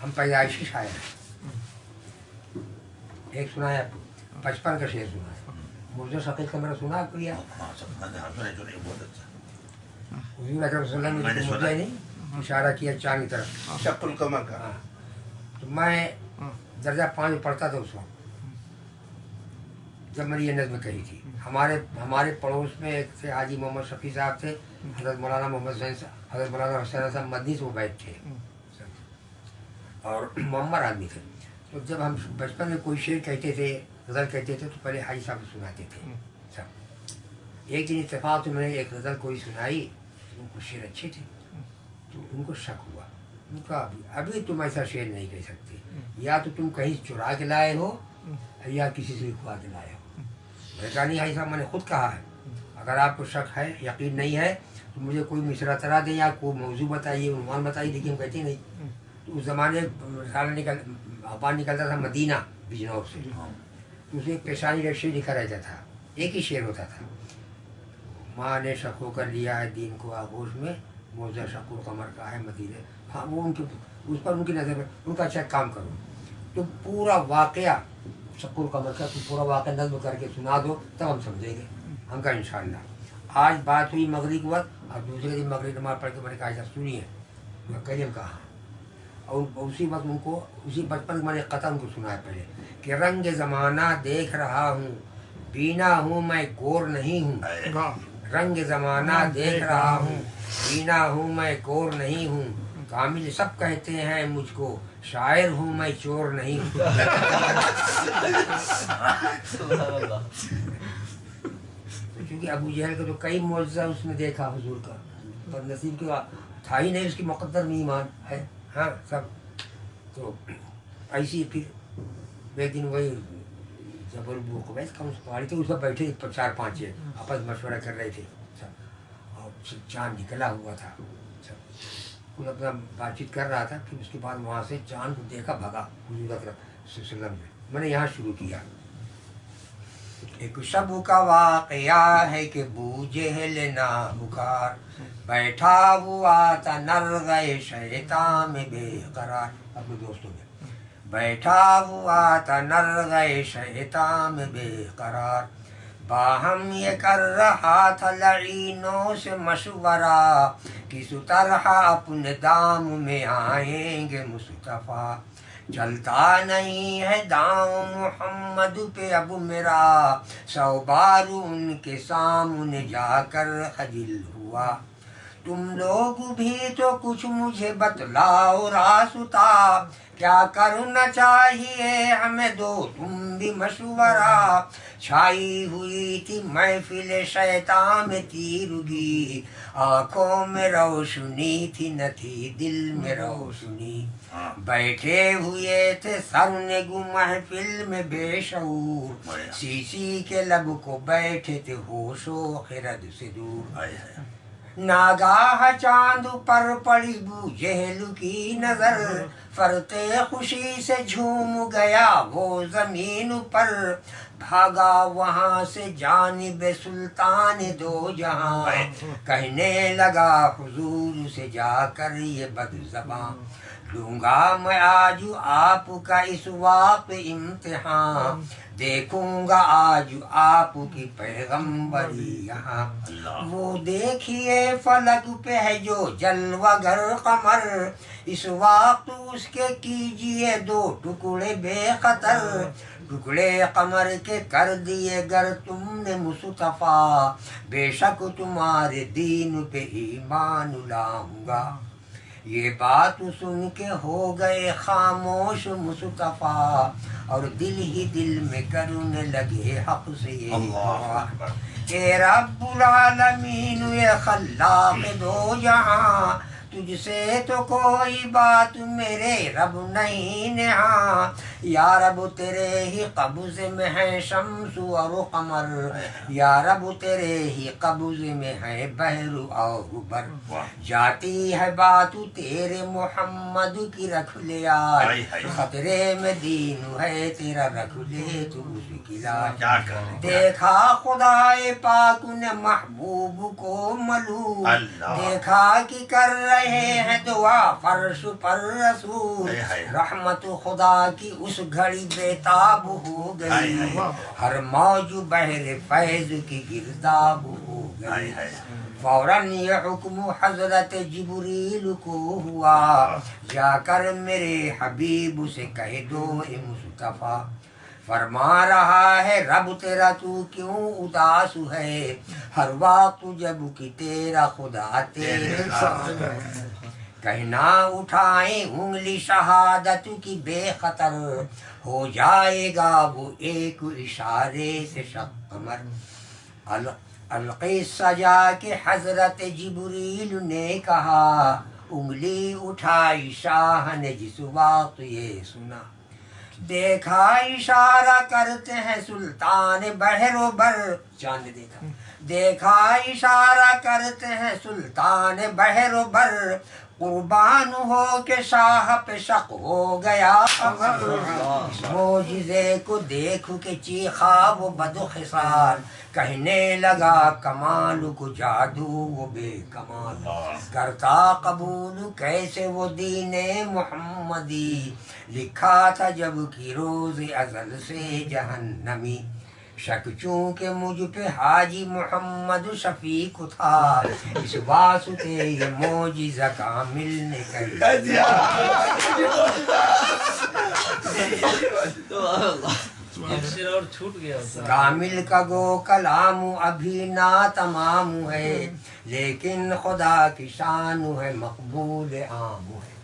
ہم پیدائشی شاعر ہیں. ایک سنا ہے 55 کا شعر سنا ہے. مرزا شقیق کا میرا سنا کوئی ہے؟ بہت اچھا. حضور اکرم صلی اللہ علیہ وسلم نے مرزا ہی نہیں اشارہ کیا چاند کی طرف. شق القمر کا. ہاں تو میں درجہ 5 پڑھتا تھا اس وقت جب میں نے یہ نظم کہی تھی. ہمارے پڑوس میں ایک تھے حاجی محمد شفیع صاحب تھے. حضرت مولانا محمد حسین صاحب، حضرت مولانا حسین صاحب مدنی سے وہ بیٹھ تھے اور معمر آدمی تھے. تو جب ہم بچپن میں کوئی شعر کہتے تھے، غزل کہتے تھے، تو پہلے حاجی صاحب کو سناتے تھے سب. ایک دن اتفاق تو میں نے ایک غزل کوئی سنائی، ان کو شعر اچھے تھے تو ان کو شک ہوا. ان کا ابھی تم ایسا شعر نہیں کہہ سکتے، یا تو تم کہیں چرا کے لائے ہو یا کسی سے لکھوا کے لائے ہو. میں نے کہا نہیں حاجی صاحب، میں نے خود کہا ہے اگر آپ کو شک ہے، یقین نہیں ہے تو مجھے کوئی مصرع ترا دیں یا کوئی موضوع بتائیے، عنوان بتائیے. لیکن ہم کہتے نہیں. تو اس زمانے اخبار نکلتا تھا مدینہ بجنور سے، تو اس میں ایک پیشانی ریٹ شعر لکھا رہتا تھا، ایک ہی شعر ہوتا تھا. ماں نے شک ہو کر لیا ہے دین کو آغوش میں، موزہ شک القمر کا ہے مدینہ. ہاں وہ ان کی اس پر ان کی نظر میں ان کا اچھا کام کرو تو پورا واقعہ شق القمر کا تو پورا واقعہ نظم کر کے سنا دو تب ہم سمجھیں گے. ہم کہا انشاءاللہ. آج بات ہوئی مغرب کے وقت اور دوسرے دن مغرب نماز پڑھ کے میں نے کہا ایسا سنیے کریم کہا. اور اسی وقت ان کو اسی بچپن میں نے قطع ان کو سنا ہے پہلے کہ رنگ زمانہ دیکھ رہا ہوں، بینا ہوں میں گور نہیں ہوں. رنگ زمانہ دیکھ رہا ہوں، بینا ہوں میں گور نہیں ہوں. کامل سب کہتے ہیں مجھ کو، شاعر ہوں میں چور نہیں ہوں. کیونکہ ابو جہل کا تو کئی معجزہ اس نے دیکھا حضور کا، پر نصیب کے تھا ہی نہیں اس کی مقدر میں ایمان ہے. ہاں سب تو ایسی. پھر ایک دن وہی جبل بوقویس کا اس پہاڑی تھے، اس پر بیٹھے 4-5 آپس مشورہ کر رہے تھے سب. اور چاند نکلا ہوا تھا سب کچھ اپنا بات چیت کر رہا تھا. پھر اس کے بعد وہاں سے چاند کو دیکھا بھگا حضور اکرم صلی اللہ علیہ وسلم. میں نے یہاں شروع کیا. ایک شب کا واقعہ ہے کہ بو جہل نابکار بیٹھا ہوا تھا نرغے شیطان میں بے قرار. اپنے دوستوں میں بیٹھا ہوا تھا نرغے شیطان میں بے قرار. باہم یہ کر رہا تھا لعینوں سے مشورہ، کس طرح اپنے دام میں آئیں گے مصطفیٰ. چلتا نہیں ہے داؤں محمد پہ اب میرا، 100 بار ان کے سامنے جا کر خجل ہوا. تم لوگ بھی تو کچھ مجھے بتلاؤ راستہ، کیا کرنا چاہیے ہمیں دو تم بھی مشورہ. چھائی ہوئی تھی محفل شیطان میں تیرگی، آنکھوں میں روشنی تھی نہ تھی دل میں روشنی. بیٹھے ہوئے تھے سرنگو محفل میں بے شعور، سیسی کے لب کو بیٹھے تھے ہوش و خرد سے دور. ناگاہ چاند پر پڑی بو جہل کی نظر، فرتے خوشی سے جھوم گیا وہ زمین پر. بھاگا وہاں سے جانب سلطان دو جہاں، کہنے لگا حضور سے جا کر یہ بد زباں. لوں گا میں آج آپ کا اس وقت امتحان، دیکھوں گا آج آپ کی پیغمبری یہاں. وہ دیکھیے فلک پہ ہے جو جلوہ گر قمر، اس وقت اس کے کیجئے 2 ٹکڑے بے خطر. ٹکڑے قمر کے کر دیے گر تم نے مصطفیٰ، بے شک تمہارے دین پہ ایمان لاؤں گا. یہ بات سن کے ہو گئے خاموش مصطفیٰ، اور دل ہی دل میں کرنے لگے حق سے یہ دعا. اے رب العالمین اے خلاق دو جہاں، تجھ سے تو کوئی بات میرے رب نہیں نہاں. یا رب تیرے ہی قبض میں ہے شمس اور قمر، یا رب تیرے ہی قبض میں ہے بحر اور بر، جاتی ہے بات تیرے محمد کی رکھ لے آج، خطرے میں دین ہے تیرا رکھ لے تو اس کی لاج، دیکھا خدائے پاک نے محبوب کو ملو، دیکھا کہ کر رہے ہیں دعا فرش پر رسول، رحمت خدا کی اس گھڑی بےتاب ہو گئی، ہر موج بحر فیض کی گرداب ہو گئی، فوراً یہ حکم حضرت جبریل کو ہوا، جا کر میرے حبیب سے کہہ دو اے مصطفیٰ، فرما رہا ہے رب تیرا تو کیوں اداس ہے، ہر وقت جب کہ تیرا خدا تیرے ساتھ ہے، کہنا اٹھائیں انگلی شہادت کی بے خطر، ہو جائے گا وہ ایک اشارے سے شق قمر، القی سجا کے حضرت جبریل نے کہا، انگلی اٹھائی شاہ نے جس وقت یہ سنا، دیکھا اشارہ کرتے ہیں سلطان بحر و بر، چاند دیکھا، دیکھا اشارہ کرتے ہیں سلطان بحر و بر، قربان ہو کے شاہ پہ شک ہو گیا قمر، اس معجزے کو دیکھ کے چیخا وہ بدخسار، کہنے لگا کمال کو جادو وہ بے کمال، کرتا قبول کیسے وہ دین محمدی، لکھا تھا جب کہ روز ازل سے جہنمی، شک چونکہ مجھ پہ حاجی محمد شفیق تھا، اس واسطے یہ معجزہ کامل نے کر دیا، اور چھوٹ گیا کامل کا گو کلام ابھی نا تمام ہے، لیکن خدا کی شان ہے مقبول عام ہے۔